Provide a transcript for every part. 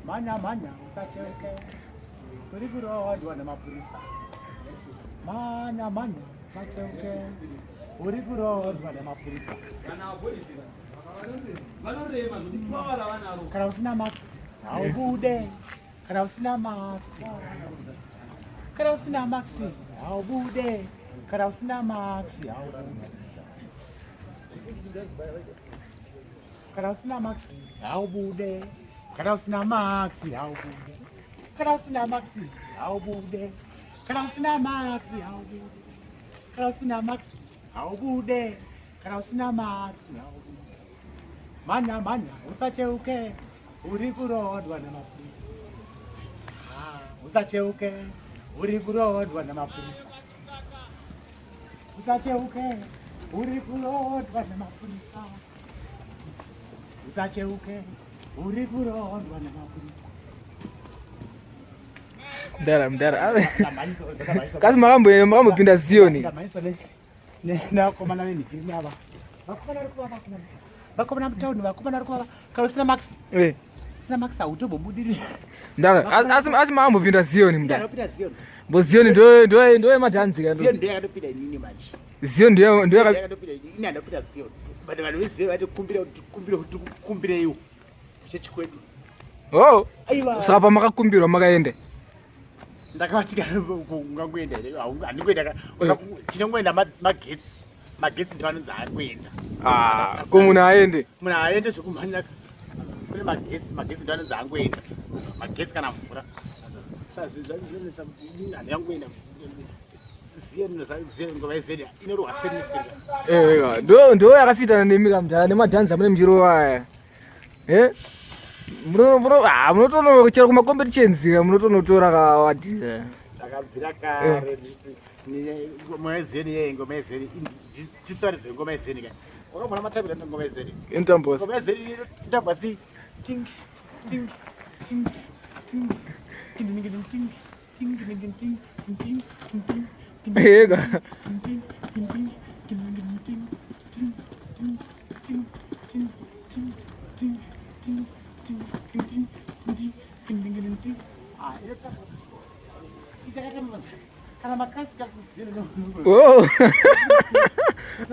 Manya usacheuke uri kurohwa nemapurisa. Manya usacheuke uri kurohwa nemapurisa. Kana usina max haubude. Kana usina max haubude. Kana usina max haubude. Kana usina max haubude. Kana usina max haubude. Kana usina max haubude. Kana usina max haubude. Kana usina max haubude. Kana usina max haubude. Manya usacheuke uri kurohwa nemapurisa. Usacheuke uri kurohwa nemapurisa. Usacheuke uri kurohwa nemapurisa. Usacheuke uri kurohwa nemapurisa. Mdara. Kazi makambopinda Zioni. Nakomana venikiri ava. Vakomana mutauni vakomana rikuva kana usina max. Sina max autobobudiri. Mdara, asi makambopinda Zioni mdara. Ndinopinda Zioni. Bo Zioni ndoye madhanzika ndo. Zioni ndiye yakatopinda inini manje. Zioni ndiye yakatopinda inini andopinda Zioni. Vanhu veZioni vati kumbire iwo. Kuchechi kwedu. Oh. Saka pamakakumbirwa makaende. Ndakavatika ungangoenda here handingoenda chinongoenda magetsi ndiwo anonzi angoenda ko munhu aende zvekumhanya kune magetsi ndiwo anonzi angoenda magetsi kana mvura sazvazvinonetsa kuti hanhu yangoenda Zioni ngova zedi inorwa semiseri ndo yakafitana nemi kamdhara nemadhanza mune mjiro waya munotonochera kumacompetitions munotonotora kawadhira ndakabvira kare ngoma yezeni yeye ngoma yezeni tisaridze ngoma yezeni kai wakabvona matambiro ngoma yezeni intambos ngoma yezeni ndabvasi ting ting ting ting ting ting ting ting ting ting ting ting ega ting ting ting ting ting ting ting ting ting ting ting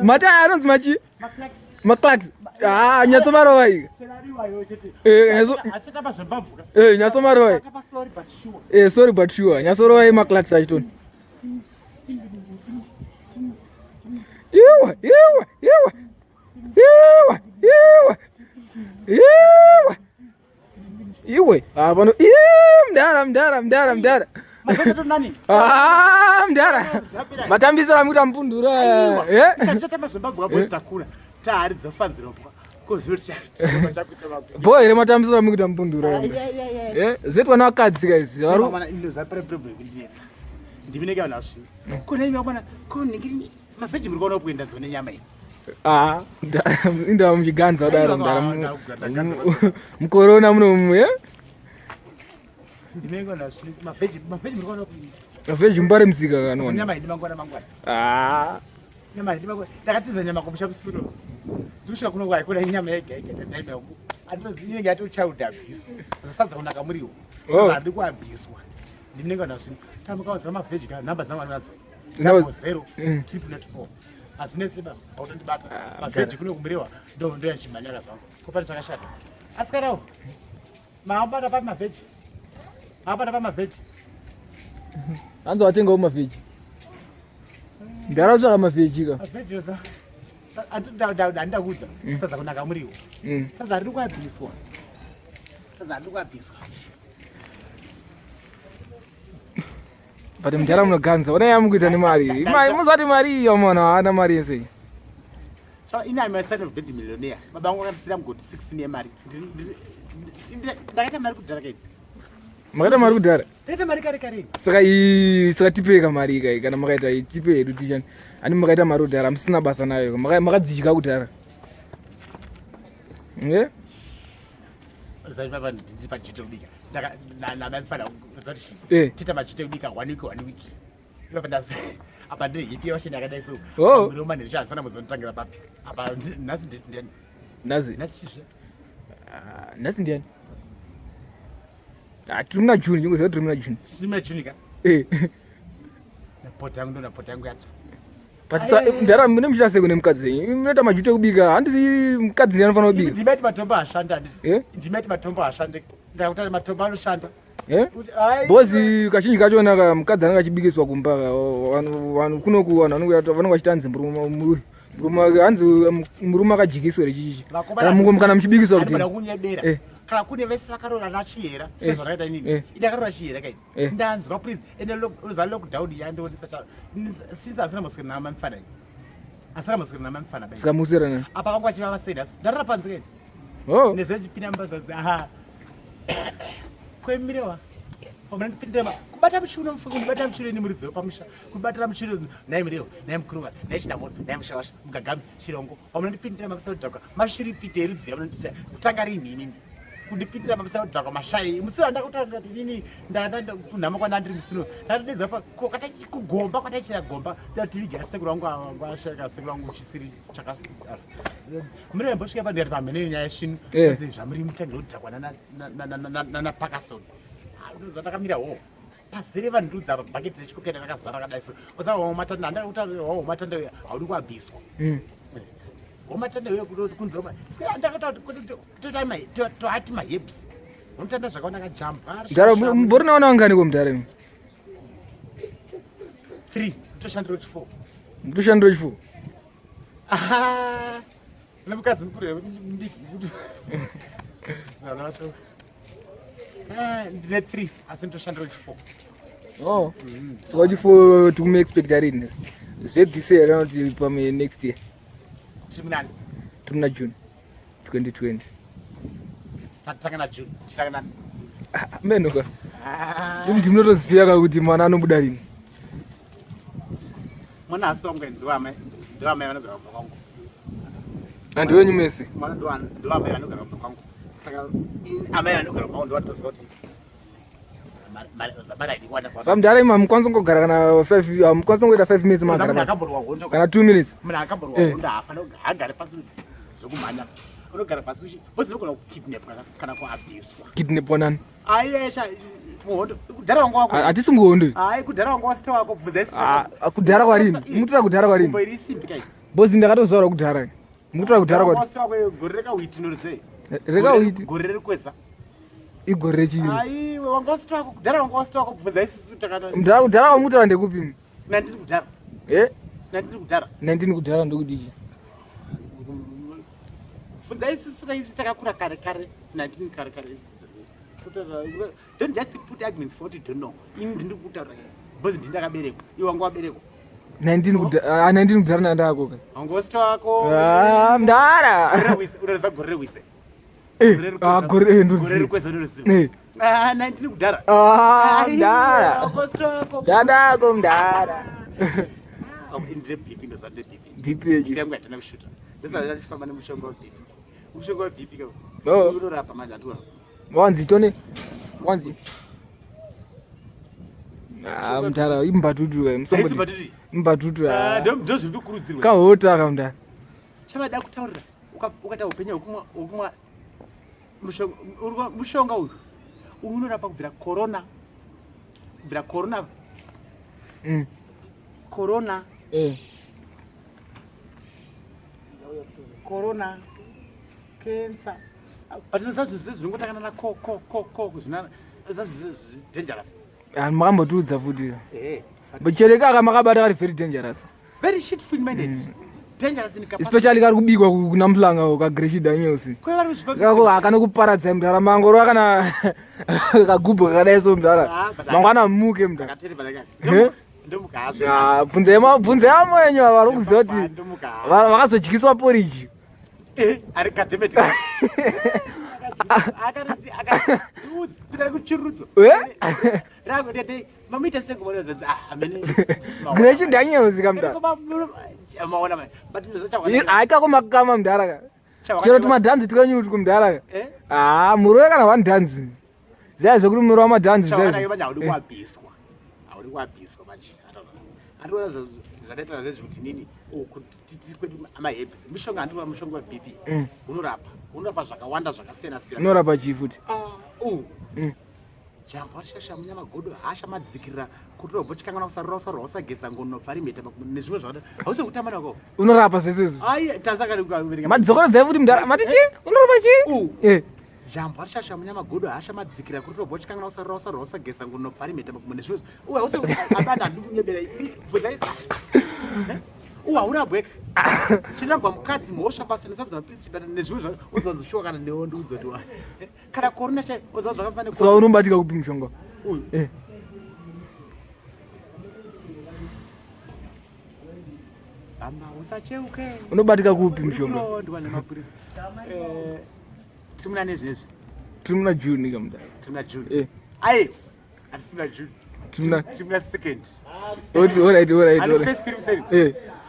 mata anonzi machi maclax nyatsomarova ika nyatsomarova sorry but sure nyatsorova maclax achitoni iwe pano mdara Mdara matambisira mukuita mupundura bo here matambisira mukuita mupundura zvetwa nevakadzika izi ndivinenge vanhu vasvii kuneimwana kuningiri mavheji muri kuona kuenda dzone nyama iyi indava muchiganza kudaro mdara mukorona munomu ndivinenge vanhu vasvii mavheji muri kuona kuenda mavheji mumbare musika kanona nyama iyi ndimangwana nyama iyi ndimangwana ndakatiza nyama kumusha kusuno ndikusvika kuno kwaikona inyama yega inenge yato child abuse zasadza kunaka muriwo handi kuabhiswa ndivinenge vanhu vasvii tamukawanzira mavheji kana nhamba dzangu anadzo 0 4 hazinetseba hautondibata mavheji kuno kumuriwa ndoyanchimanyaka zvangu kopani zvakashata asikarawo maabata pa mavheji hanzi watengawo mavheji ndaratsvaka mavheji ka handidakudza sadza kunaka muriwo sadza haridi kuabhiswa but mdhara munoganza ona yamukuita nemari muzati mari iyo mwana haana mari yese ina my son of dead millionaire babangu akasira mugoti 16 yemari ndakaita mari kudhara kaidi makaita mari kudhara ndaita mari kare saka tipeka mari ikai kana makaita tipe hedu tichani ani makaita mari kudhara musina basa nayo makadzika kudhara zai papa ndiri pachite kubika namafana zoti tita machite kubika 1 week apa ndiri hipi washini akadai so roma ndirishansana muzonotangira papi apa nhasi nditi ndiani nhasi ndiani tiri muna June ndingoziva tiri muna June. Tiri muna June ka? Napota yangu ndo napota yangu yacho. Pasisa ndara mune muchaseko nemukadzi munoita majuto ekubika handisi mukadzi anofanira kubika. Ndimati matombo ashanda ndimati matombo ashande ndakuti matombo anoshanda. Bozi kazhinji kachona mukadzi anenge achibikiswa kumba kunoku vanhu vanenge vachitanzi murume hanzi murume akajikiswa rechichi kana muchibikiswa kuti kana kune vese vakarora nachiyera sezvakaita inini idakarora chiyera kai ndanzwa please ende uza lockdown yandonisa since asina moswera namamfana asina moswera namamfana bai sikamusera na apa kwangwa chiva serious ndarara panze kai nezechipinda mbazazi kwemirewa pamandipindema kubata muchiuno mfungu kubata muchiuno ni muridzo pamusha kubatira muchiuno naye mirewa naye mkuruva naye chinamoro naye mushawasha mugagami chirongo pamandipindema kusaudhaka mashiripite eridziva munondita kutanga rinini kundipindira mamusaudhaka mashai musiro ndakutaura kuti nini kunhama kwandandiri musino ndatodedza kata kugomba kwataichira gomba ndativigira sekuru wangu angashaka sekuru wangu chisiri chakasara mire mbosvika pandikati pamhene nyaya shinu zvamuri mutangira kudhakwa nanapakasoni ndakamira ho pazere vanhu ndudza bhaketi rechikoketa rakazara kadai so osava wamatanda handakutaura wamatanda haudi kuabhiswa wamatanda uyo kunzoma ndakati toati mahebs unotanda zvakaona kajamba mumbori naona wangani komudhara 3 toshandiro 4 mutoshandiro 4 nemukadzi mukuru mudiki ndine 3 asi nditoshandiro 4 so what for to make expectarini zvebhise around pame next year timunani timuna June 2020 satanga June chitanga menoka imti munotoziya kakuti mwana anobuda rini mwana asonge ndiwame vanogara kumba kwangu andiwenyu mese mwana ndiwame vanogara kumba kwangu saka amai vanogara kumba kwangu ndiwatoziva kuti samudhara ima hamukwanisi kungogara kana 5 hamukwanisi kungoita 5 minutes magara kana 2 minutes munhu akaborwa hondo hafanira agare pasi zvokumhanya unogara pasi uchi bosi unogona kukidnapwa kana kuabhiswa kidnapwa nani aiyesha muhondo kudhara wanga wako hatisi muhondo ai kudhara wanga wasita wako bvudza kudhara kwarini mukutora kudhara kwarini kumbo iri simbi kai bosi ndakatozaura kudhara mukutora kudhara kwarini wasita wako gore rekawiti norusei rekawiti gore rekwesa igore rechiri ai wanga wasita wako kudhara wanga wasita wako bvudza isusu takata kudhara wamutora ndekupi nandiri kudhara nandiri kudhara 19 kudhara ndokudiji bvudza isusu kaisi takakura kare 19 kare don't just put arguments for what you don't know ini ndiri kutaura because ndindakaberekwa iwe wanga waberekwa 19 kudhara nandako ka wanga wasita wako mdara unoziva gore rewise gore ndoziva 19 kudhara mdara dadako mdara ndire bhipi ndoziva ndire bhipi yechi yangu hatana kushuta ndosava ndachifamba nemushonga webhipi mushonga webhipi unorapa manje andiona wanzi tone wanzi mdara imbatutu imbatutu ndozvinokurudzirwa kahota kamdara chavada kutaurira ukata upenyu hwekumwa mushonga uyu unorapa kubvira corona corona cancer atinoziva zvose zvinongotakana dangerous makambotudza futi chereka akamakabata kari very dangerous very shitful minded dangerous in capacity especially kari kubikwa kuna mhlanga kagreshida nyosi kako akana kuparadza mdara mangoro akana kagubha kadai so mdara mangwana muke mdara bvunze yamwenyu vari kuziva kuti vakazodyiswa poriji ari katemeti kuchirudzo mamuita greshi daniels kamda aikako makama mdharaka chero tumadhanzi twenyu kumdharaka murove kana one dhanzi zvai zvokuti muri wamadhanzi kuabhiswa manje andiona zvadaita zvezvekuti nini kwedu amahebs mushonga andiona mushonga webp unorapa zvakawanda zvakasiyana siyana unorapa chii futi jambo rishasha munyamagodo hasha madzikirira kuti robotyikanganwa kusarora usageza ngono farimeta nezvimwe zvakada hausi kutamba nako unorapa zvesezvo ai tasakavereka madzokoro dzai kuti mudhara mati chi unorapa chi jambo rishasha munyamagodo hasha madzikirira kuti robotyikanganwa kusarora usageza ngono farimeta nezvimwe uye hausi abana handikunyebera bvunzai hauna bweka chinangwa mukadzi mhosva pasina sadza mapirisi bata nezvimwe zvako udzazoshoka kana newo ndiudzoti kana korona chai udza zvakafanira saka unobatika kupi mushonga uyu amba usacheuke unobatika kupi mushonga ndiwa nemapirisi tiri muna nezvinezvi tiri muna juni kamudhara tiri muna juni ai hatisi muna juni tiri muna second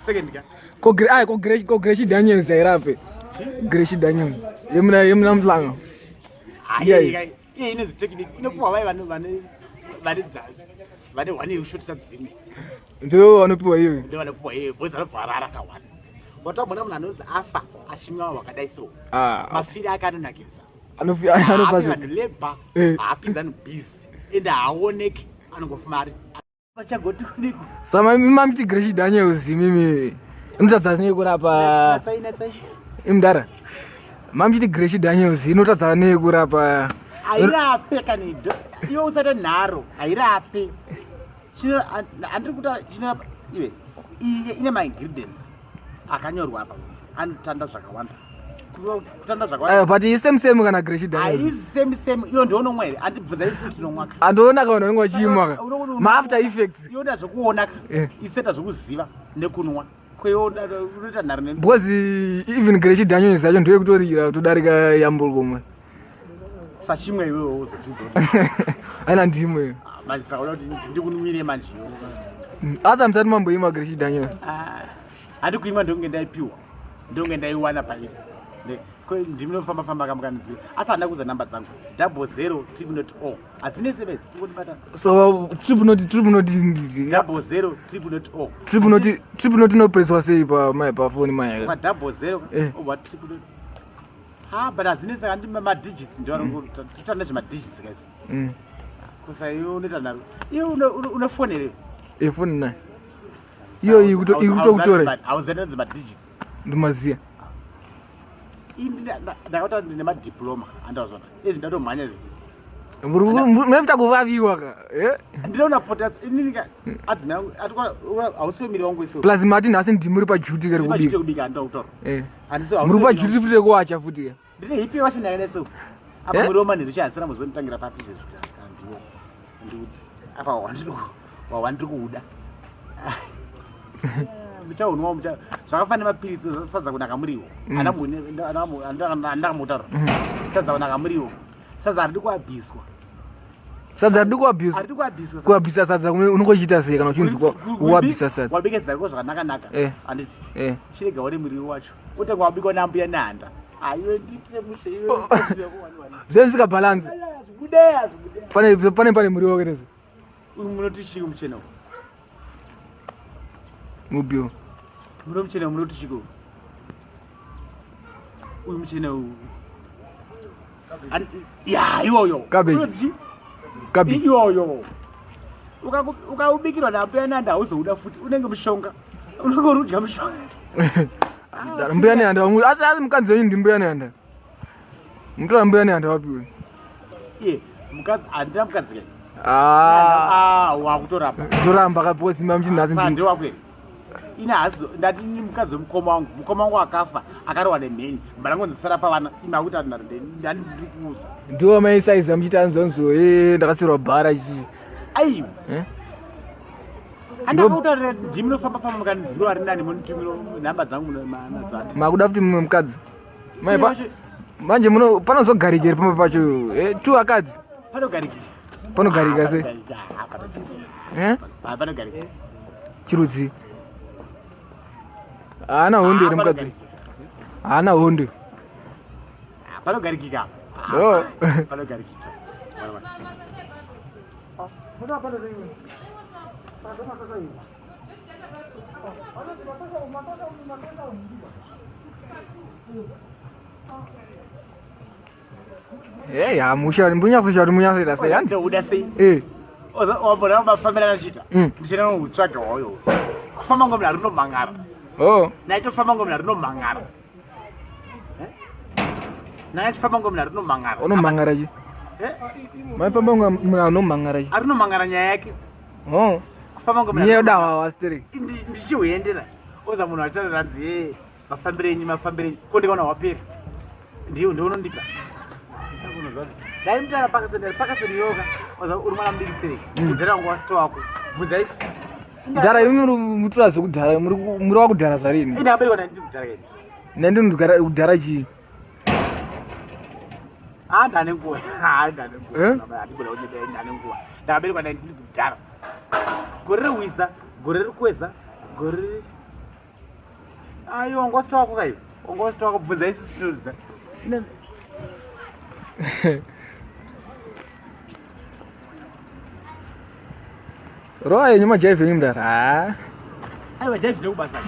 second ka ko Gracie Daniels airape Gracie Daniels yemuna mhlanga iye inozi technique inopiwa vai vane one yekushotisa dzimwe ndo vanopiwa iwe ndo vanopiwa iwe bozi anobva rarakawanda watamona munhu anozi afa achimwa wakadai so mafiri ake anonakidza anopasa vanhu lebha haapinzani bhizi ende haaoneki anongofuma ari achagoti kuniko sama mamiti Gracie Daniels mimi inotadza nekurapa imudhara mamiti Gracie Daniels inotadza nekurapa hairape kanido iwe usati nharo hairape handiri kuta chinorapa iwe iye ine maingredients akanyorwa apa anotanda zvakawanda kutanda zvakawanda but isemsemu kana Gracie Daniels aisemsemu iyo ndoonomwa here handibvunza isi tinomwaka andoona kana vanenge vachimwaka maafter effects iona zvokuonaka iseta zvokuziva nekunwa unoita nharo because even Gracie Daniels yacho ndoye kutorira kutodarika yambolkomwe sachimwe iwewo aina ndimwe mazisaona kuti ndikunwire manjiyo asa musati mamboima Gracie Daniels handi kuimwa ndonge ndaipiwa ndonge ndaiwana pairi ndiminofamba-famba kamukanizira asi handa kuza namba dzangu 00 0 hadzine sevezi tingotibatana so triple not inopreswa sei pafoni maya pa 00 obva triple but hadzine saka ndi madigits ndivanototanda zvemadhigits kaisi kusa iwe unoita nharo iwe unofonerewo foni nayo iyo ikutokutore hauzanadzi madigits ndimaziya ndakauta ndine madiploma andazvona izvi ndatomhanya izvi munoita kuvaviwa ka ndinoona pota inika adzina hausi wemiri wangu iso plus mati nhasi ndimuri pajuti kari kubika andakutaura muri pajuti futi kuwacha futi ndine hipi washindakanaiso apa muri wamanhiri chihasira muzonitangira papi zvezvikandiwo ndiudzi apa wawandiri kuuda muchaunwa zvakafanira mapirisi sadza kunaka muriwo andakamutaura sadza kunaka muriwo sadza haridi kuabhiswa sadza haridi kuabhisa sadza unongochiita sei kana uchinzwa kuabhisa sadza wabika zako zvakanaka handiti chirega uri muriwo wacho utanga wabikwa nambuya nehanda aiwe nditire mushe iwe zvemusika bhalansi pane muriwo kerezi uyu munoti chiko muchena mubio muno muchena munoti chiko uyu muchena uyu iwoyo cabbage iwoyo ukaubikirwa nambuya nanda hauzouda futi unenge mushonga unenge urudya mushonga mbuya nehanda asi mukadzi wenyu ndi mbuya nehanda mutora mbuya nehanda wapiwe iye handina mukadzi kai wakutorapa toramba kapozima mchinhasi ndiwakweri ine hasi ndati mukadzi wemukoma wangu akafa akarowa nemheni mbarangonzisara pavana ime akuti handikuuza ndiwo maisaiza muchiita nzonzo ndakasirwa bhara chii aiwa andakutaurira ndiminofamba-famba mukaniziro ari nani munitumiro nhamba dzangu manadzati makuda futi mumwe mukadzi manje panozogarika iri pamba pacho tu akadzi panogarika se panogarika chirudzi haana hondo iri mukadzi haana hondo panogarikika panogarikika Hamusha mbunyaso shari munyaso ita sei Ndo uda sei. Wabona mafamela nachita. Ndichena utsvaga hoyo. Kufamba ngomla runo mangara. Naito famba ngomla runo mangara. Naito famba ngomla runo mangara. Ono mangara ji. Mafamba ngomla no mangara ji. Aruno mangara nyaya yake. Kufamba ngomla. Nyeyo dawa wasitiri. Ndichiuyendera. Oza munhu atara ranzi mafambirenyi kondikaona wapera. Ndiyo ndonondipa. Dai mtana pakaseni yoga. Oza uri mwana mudikisiri. Kudhara wangu wasito wako. Bvunza isi. Kudhara imi mutura zvekudhara muri wakudhara zvarini? Ine aberwa nandiri kudhara keni. Nandiri kudhara chii? Ndane nguva. Handikona kuti ndane nguva. Ndakaberwa nandiri kudhara. Gore rewisa, gore rekweza, gore ayo wanga wasito wako kaiyo. Wanga wasito wako bvunza isi sitoridza. Roa yenyu majaiva yenyu mudhara. Aiwa jaiva ndekubasa.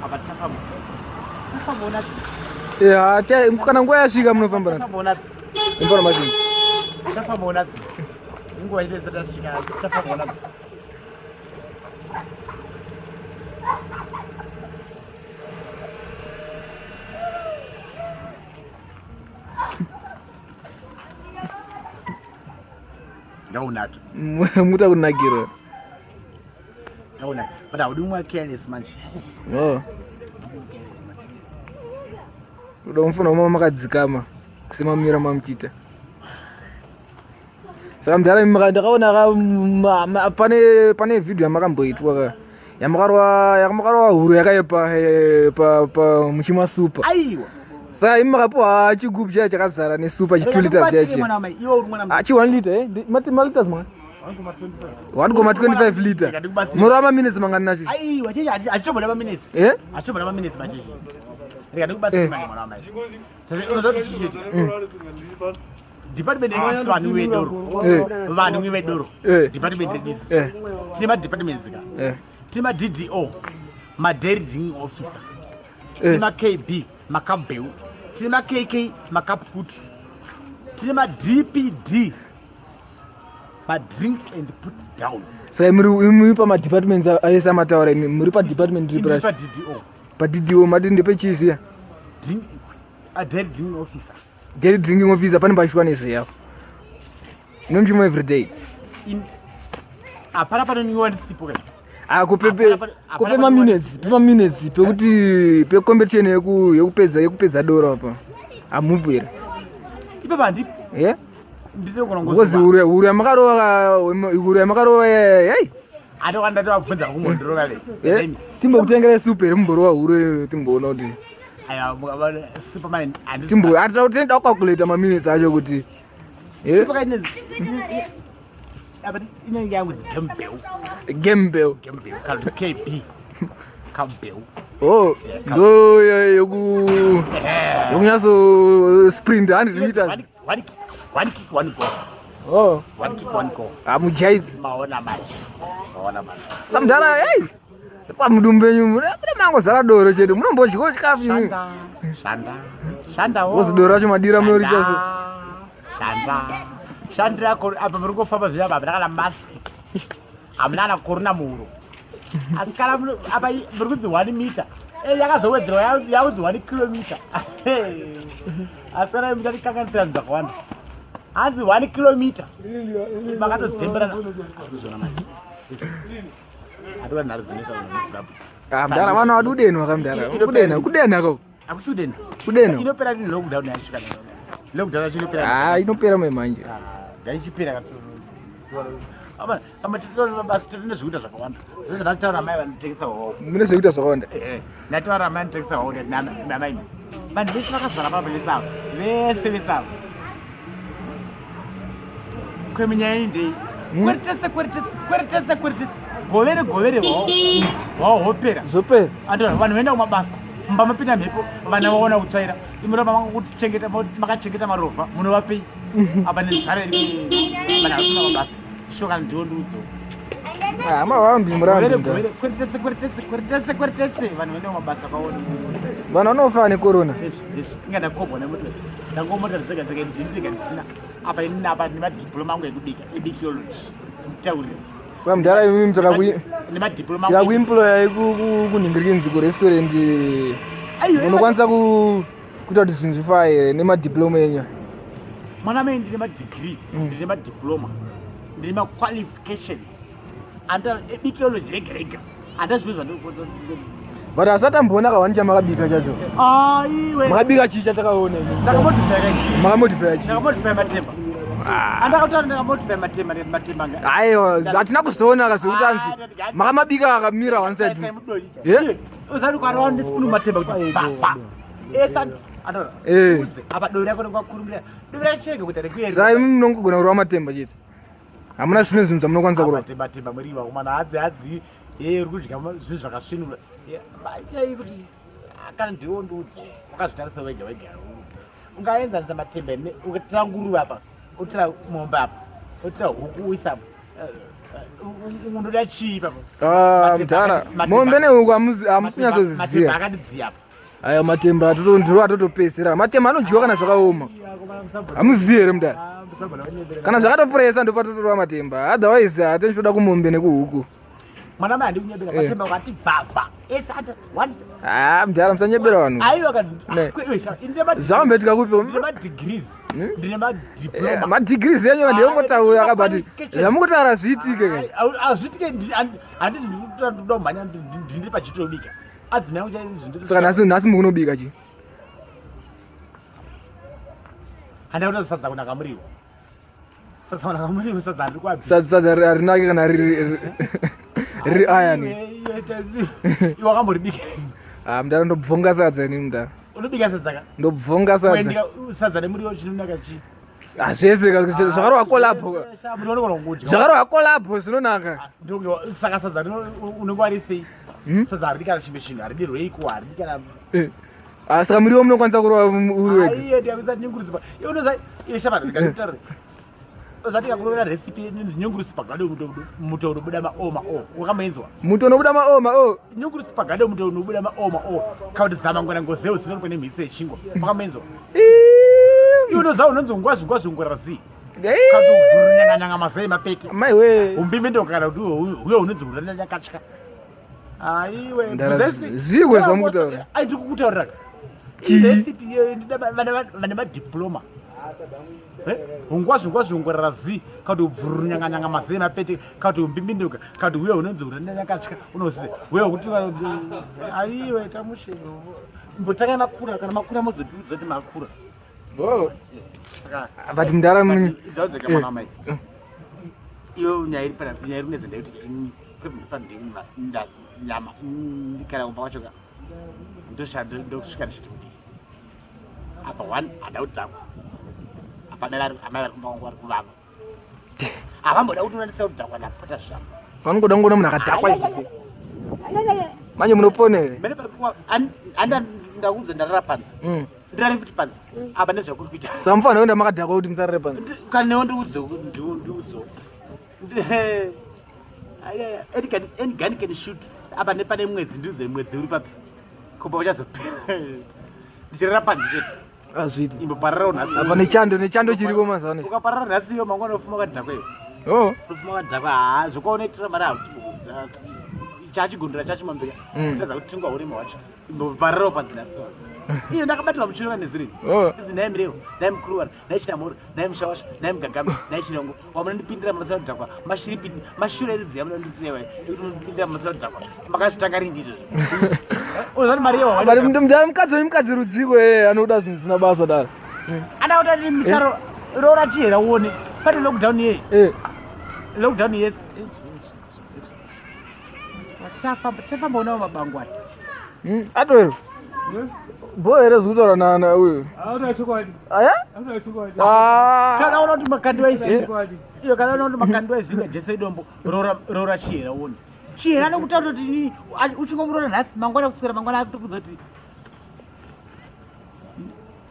Apa tichafamba. Tichafamba onati. Kana nguva yasvika munofamba nadzo. Tichafamba onati. Imbora matini. Tichafamba onati. Inguva ine tasvika tichafamba onati. Ndaunatu. Muta kunakira. Ndaunatu. But I would do more careless man. Udomufuna uma makadzikama semamira mamuchita. Saka mudhara ndakaona pane video yamakamboitwa ka. Yamakarwa huru yakaipa pa muchima super. Aiwa. Saka imakapuwa chigubu chaya chakazara nesuper 2 liters yacho. Achi 1 liter ma liters mwana? 1.25 liter. Muri minutes mangani nacho? Aiwa, achitomboda ma minutes. Achitomboda ma minutes machechi. Reka ndikubatsira mwana mwana mai. Sasa unozoti chichiti. Department vanhu vedoro. Vanhu vedoro. Department redisi. Tine ma departments ka. Tine ma DDO, ma Dairy Officer. Tine ma KB, ma Campbell. Tine ma KK, ma Capcut. Tine ma DPD, ma Drink and Put Down. Sasa muri pa ma departments ayesa mataura muri pa department DPD. Pa DDO. Pa DDO mati ndepe chizia. A Dairy Drinking Officer. Dairy Drinking Officer pane pashwaneso yao. Nomchimo every day. Apana pano niwa ndisipo kai. Kupe ma minutes pekuti pe competition yekupedza doro apa. Amupera. Ipe bandi. Ndito konongoza. Ngozi uri yamakarova hey. Atokanda tavabvunza kumondoro kale. Timbokutengera super mumboro wahure timboona kuti aya mukabana superman timbo atira kuti tenda kucalculate ma minutes acho kuti superman abati inenge yangu Gembel kallu KB Campbell ndo yokunyaso sprint 100 meters one kick one goal one kick one goal amujaizi maona maji samdara hey pamudumbenyu mune mangozara doro chete munombodyawo chikafu shanda wozi doro racho madira munoritaso shandira apa muri kufamba zviya baba ndakana maski amuna korona muhuro asi kana apa muri kunzi 1 meter yakazowedzerwa yakuzi 1 kilometer asi kana mita tikanganisira zvinhu zvakawanda hanzi 1 kilometer makatozemberana aduwa nharizvineta mdara vana vadi udenwa kamdara kudena ko akusi udena inopera nini lockdown yasvika lockdown yacho inopera inopera manje daichipera basi tine zvekuita zvakawanda zvezvandakutaura mai vanotengesa hwao mune zvekuita zvakawanda ndataura mai vanotengesa hwao namaini vanhu vese vakazara papa vesavo vese vesavo kweminyaya indei kweretese govere hwao hopera zvopera vanhu voenda kumabasa mumba mapinda mhepo vana vaona kutsvaira imuramba makutichengeta makachengeta marovha munovapei apa nezare vanhu vasina mabasa shoka ndiwo ndudzo Amavambi murambi. Kweretese vanhu vane mabasa akaona. Vanhu vanofa necorona. Ingada kobwa nemoto. Ndangomota dzega ndisina. Apa nemadiploma angu ekubika, ebikiology. Taurira. Saka mudhara imi nemadiploma tikakuemploya kunhingirinzi kurestaurant unokwanisa kuita kuti zvinhu zvifaye nemadiploma enyu. Mwana mai ndine madegree, ndine madiploma, ndine maqualifications. Anda ebikiology rega. Andazvizwa ndikozo. But asati amboona kawani chamakabika chacho. Aiwe. Makabika chii chatakaona. Ndakamodify matemba. Andakataura ndakamodify matemba. Aiwa, hatina kuzoona kazokuti anzi makamabika akamira one side. Yeah. Uzari kwarawo ndisifuna matemba kuti fa. Esa andora. Apa dori yako ndakwakurumbira. Dori yacheke kuti rekuyeri. Sai munongogona kurwa matemba chete. Hamuna zvimwe zvinhu zvamunokwanisa kurwa. Matemba muriva kumana hadzi uri kudya zvinhu zvakasvinura. Baitai kuti kana ndiwo ndudzi wakazvitarisa wega ungaenzanisa matemba ukatira nguruve apa utira mombe apa utira huku uisa undoda chii papa mudhara mombe nehuku hamusinyatsoziziva. Matemba akadidziya apa aya matemba ndiwo atotopesera. Matemba anodyiwa kana zvakaoma. Hamuzivi here mudhara? Kana zvakatopuresa ndopatotorwa matemba. Otherwise hateni toda kumombe nekuhuku. Mwana mai ndikunyebera matemba ukati vhavha. Mudhara musanyebera vanhu. Aiwa zvambetika kupiwo. Ndine madiploma. Madegrees enyu vandiongotaura akabati zvamukutaura zviitike. Azvitike handizvi ndinoda kumhanya ndiri pachitobika. Adzina yangu chaizvi. Saka nhasi mukunobika chii? Handauda sadza kunaka muriwo. Sadza kunaka muriwo sadza ndiri kuabika. Sadza harinaki kana riri ayani. Iwe wakambodibika. Mudhara ndobvonga sadza ini mudhara. Unobika sadza ka? Ndobvonga sadza. Sadza nemuriwo chinonaka chii? Zvese zvakarwa kolabho. Zvakarwa kolabho zvinonaka. Saka sadza unenge warisei? Sadza haridi kana chimwe chinhu, haridi rweiko, haridi kana saka muriwo munokwanisa kurwa uri wega. Aiye ndiyabisa nyungurusi pa. Iwe unoziva shamari ndikataura. Uzati kakurovera recipe nyungurusi pagade muto unobuda maoma wakamainzwa? Muto unobuda maoma nyungurusi pagade muto unobuda maoma kauti zamangwana ngozeo zinonikwa nemhisi yechingwa wakamainzwa? Iwe unoziva unonzi ngwazvingwazvingorera zii kauti uvhurunyanganyanga mazai mapete maiwe umbimendo kana kuti uyo unonzi uranyakatya. Aiwe zvikwe zvamukutaura. Ndikukutaurira recipe vane madiploma ungwazvingorera zii kauti ubvurunyanganyanga mazai mapete kauti umbimbinuka kauti uyo unonzi uranyakatya unozive wewe kuti aiwe tamushe mbotakai makura kana makura mozotiudza kuti makura. But mudhara dzaudzeka mwana wamai iwe nyaya iri kunedzenda kuti nyama ndikana kumba kwachoka ndosvika ndichitudi apa one handauti dzangu apa dai amai vari kumba kwangu vari kuvava havamboda kuti unandisa kuti dzangu andapota zvangu vanongoda kungoona munhu akadhakwa izvite manje munopona here mene anda ndaudza ndarara panza ndirari futi panza apa nezvakuri kuita samufana wenda makadhakwa kuti musarare panza kana newo ndiudzewo any gun can shoot apa nepane mwedzi ndiudze mwedzi uri papi kumba uchazopera ndichirara panzi chete azviti imbopararawo nhasi apa nechando chiriko mazuva ano ukaparara nhasi iyo mangwana ufuma wakadhakwa iyo ufuma wakadhakwa zvokaonetera mari chachigondera chachimambira utadza kuti tingwa urema wacho imbopararawo panzi nhasi iyo ndakabatira muchirova nezirei izi nai mirero nai mukuruwara nai chinamoro nai mushawasha nai mugagama nai chinongo wamunondipindira munasira kudhakwa mashiripindi mashure ridziya munonditirewa ekuti munondipindira munasira kudhakwa makazvitanga ringi izvozvo uzati mari mudhara mukadzi rudziko anoda zvinhu zvisina basa dara anda kuti ati mucharo roora tihera uone fane lockdown yei lockdown yes tichafamba unawo mabango ati atwero bho here zvekutaura nana uyu aya kana una kuti makandi iyo kana una kuti makandi waivhinga jese idombo roora chihera uone chihera nokutaura kuti uchingomurora nhasi mangwana kuswera mangwana akutokudza kuti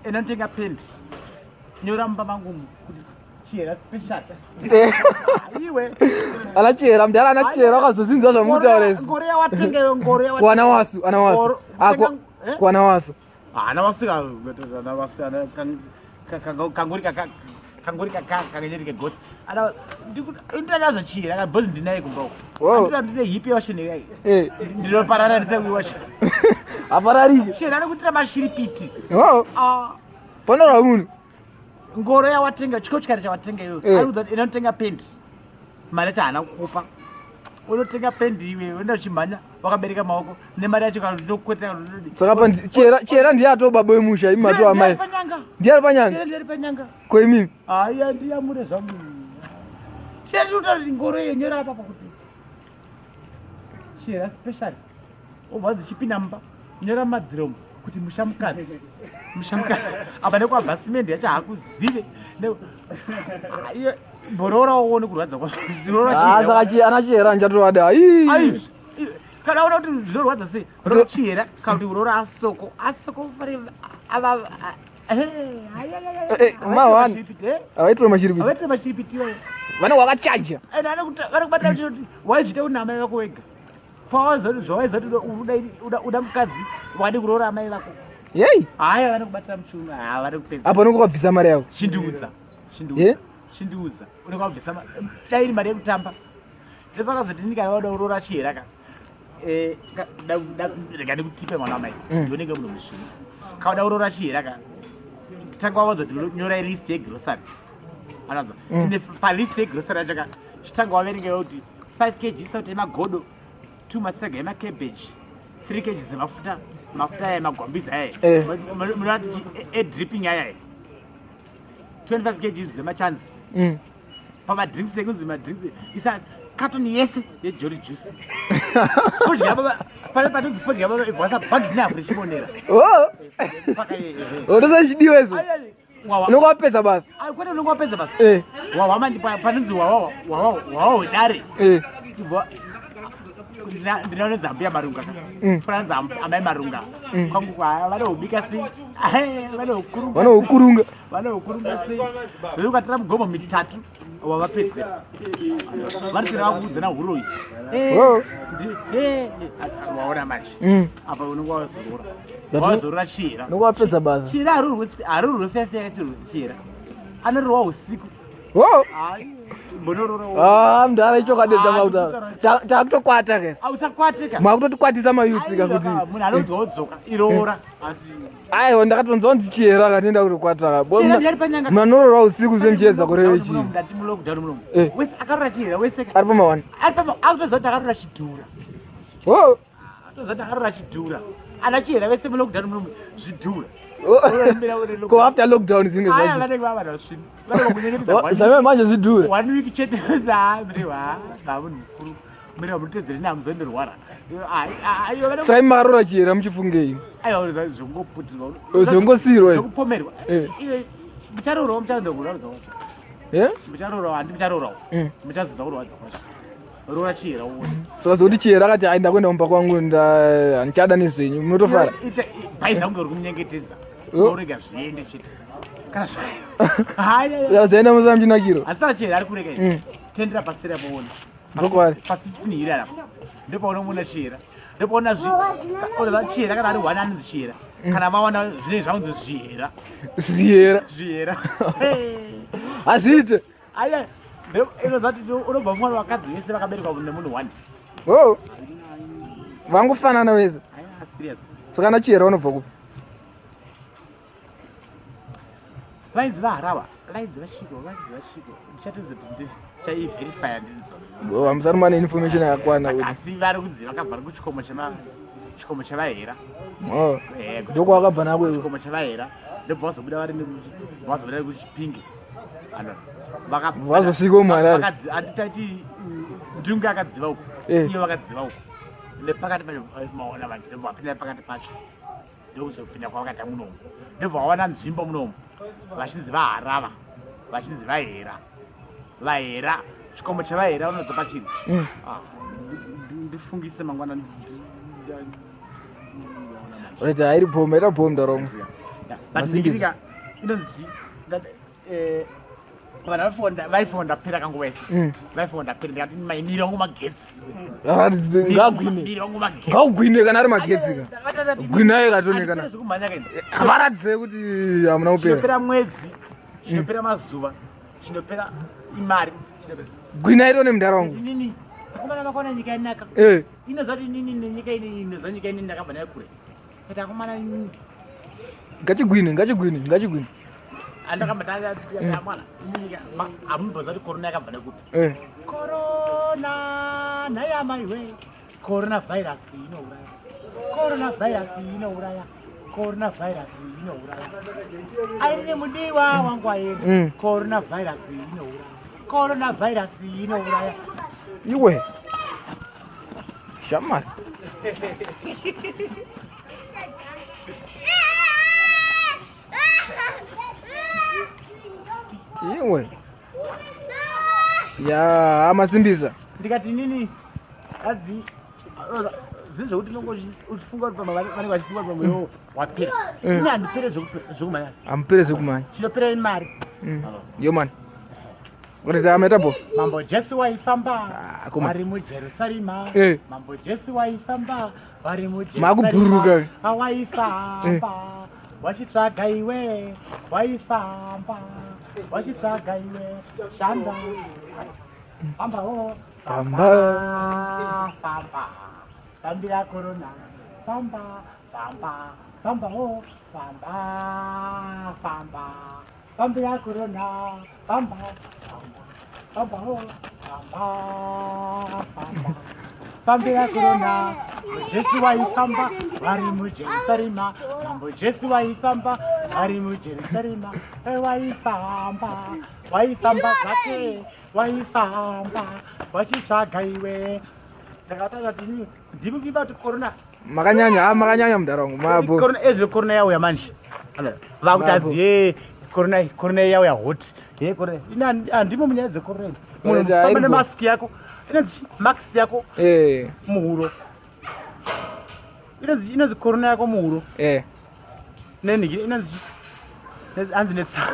ena ndotenga pendi nyora mumba mangu kuti chera special iwe anachera mudhara anachera akazozinza zvamutaura izvi ngoreya watengeyo ngoreya kuana wasu kuana wasu ana wasika kangori kakanyerike goti ana ndinazvo chira kabhozi ndinaye kumba uko ndine hipi yawashenei ndinoparana ndisemwiwashe apararike chera ari kutira mashiripiti panorwa munhu ngoro yawatenga chikochikari chawatenga iyoyo inotenga pendi mari yacho haana kukupa unotenga pendi iwe uenda uchimhanya wakabereka maoko nemari yacho kana ndinokwetera saka chera ndiye atoo baba wemusha imi mato amai ndiyari panyanga koimimi haiya ndiyamure zvangu chera ndinotauri ngoro yenyora apa pakuti chera special obva dzichipinda mumba nyora madziromo kuti mushamukadzi apa nekwabva simende yacho hakuzive iye mborora uone kurwadza saka anachera ndichatovada kana ona kuti zvinorwadza sei rochera kana kuti urora asoko avaitire mashiripiti vane wakachaja vari kubata kuti waizviita kuti namai vako wega pawaizati uda mukadzi wadi kuroora amai vako yei haya vane kubatira muchunga vari kupedza apa nokukabvisa mari yako chindiudza unekabvisa dairi mari yekutamba ndesakazoti ndikavada kuroora chihera ka rega ndikutipe mwana wamai ndionenge muno musvini kavada kuroora chihera ka tanga wavadzoti nyora list yegrosary anazva palist yegrosary yacho ka chitanga waverengeyo kuti 5 kg sauti emagodo 2 matsega emacabbage 3 kg mafuta aya magwambizi aya munati edripping aya 25 kg dzemachanzi pamadrinks ekunzi madrinks isa katoni yese yejolly juice fodya pane patonzi fodya ibvasa bhagi nehafu richimonera ndosachidiwa izvo unonga wapedza basa kwete unonga wapedza basa wawama panonzi wawa wedare ndinaone zambu yamarunga pananzi amai marunga kwangu vanohubika sei vanohukurunga sei veukatira migomo mitatu wavapedzera vanosera vakuudzana huroyi waona manje apa unonga wazorora chihera unonga wapedza basa chihera harurwe fefe yakati chihera anororwa usiku mudhara ichokadedza mauta takutokwata kesa makutotikwatisa mayutsika kuti munhu anonzwaodzoka iroora aiwa ndakatonzwa nzi chihera akatienda kutokwata manororwa usiku semuchiedza kureve chii akarora chihera wese ari pamawani akutoziva kuti akarora chidhura atoziva kuti akarora chidhura ana chihera vese mulockdown munomu zvidhura ko after lockdown zvinge zvazvo manje zvidhura 1 week chete munhu mukuru mira mutedzeri namuzonderwara sai makarora chihera muchifungei zvongoputirwa zvongosiyirwa zvokupomerwa mucharorawo muchazokurauzawo mucharorawo handi mucharorawo muchazodza kurwadza kwacho rora chihera uone saka zvokuti chihera akati ai ndakuenda kumba kwangu handichada nezvenyu munotofara bhaizangu uri kumunyengetedza orega zviende chete kana zvaenda musamuchinakiro asi saka chihera ari kurega izvi tendera pasera poona ndokwari pa15 hiri arapo ndopaunomuna chihera ndopaona chihera kana ari 1 anonzi chihera kana vaona zvinenge zvaunzi zvihera hazviite aya inozati unobva mumwana vakadzi vese vakaberekwa nemunhu 1 vangofanana vese saka na chihera unobva kupi vainzi vaharava vainzi vasviko ndichatozoti ndichaiverifya ndizvo hamusari mana information yakakwana asi vari kunzi vakabva kuchikomo chavahera ndoko vakabva nakweyo chikomo chavahera ndobva vazobuda vari kuchipingi vazosvika muharare handitaiti ndungu akadziva uko iyo vakadziva uko nepakati maona vanhu ndobva vapinda pakati pacho ndokuzopinda kwavakaita munomu ndobva vawana nzvimbo munomu vachinzi vaharava vachinzi vahera chikomo chavahera unozopa chiri ndifungise mangwana rete hairi bhoma ita bhoma ndaromo but zingirika inonzi vana vaifonda pera kangu wese vaifonda pera ndikati miri wangu magetsi ngaugwine kana ari magetsi ka gwinai katonekana avaratidze kuti hamuna kupera chinopera mwedzi chinopera mazuva chinopera imari gwinai tone mundaraungu nini akomana makona nyika inaka inoza kuti nini nenyika ini inoza nyika ini ndakabva nayo kure kuti akomana nini ngachigwine andakamba mwana amubvaza kuti korona yakabva nekuti korona nhai amaiwe korona vhairasi inouraya airine mudiwa wangu aeri korona vhairasi inouraya iwe shamari iwe ya amasimbisa ndikati nini azi zvezvekuti nongo uchifunga kuti vanenge vachifunga kuti pamwewo wapera ini handipere zvekumanya amupere zvekumanya chinopera imari yo mani kuridza ametapo mambo jesu waifamba vari mujerusarema mambo jesu waifamba vari mujerusalema waifamba wachitsvaga iwe waifamba wachitsvaga iwe shanda fambawo fambira korona fambawo fambira korona fambawo fambira korona jesu waifamba vari mujerusarema mambo jesu waifamba vari mujerusarema waifamba zvake waifamba wachitsvaga iwe ndakataura kuti ndimukimba kuti korona makanyanya mundaraungu mabo ezve korona yauya manje vakuti aziye korona yauya hoti handimo munyaya dzekorona munhu nemaski yako inonzi maksi yako muhuro inonzi korona yako muhuro nenhiki inonzi hanzi netsa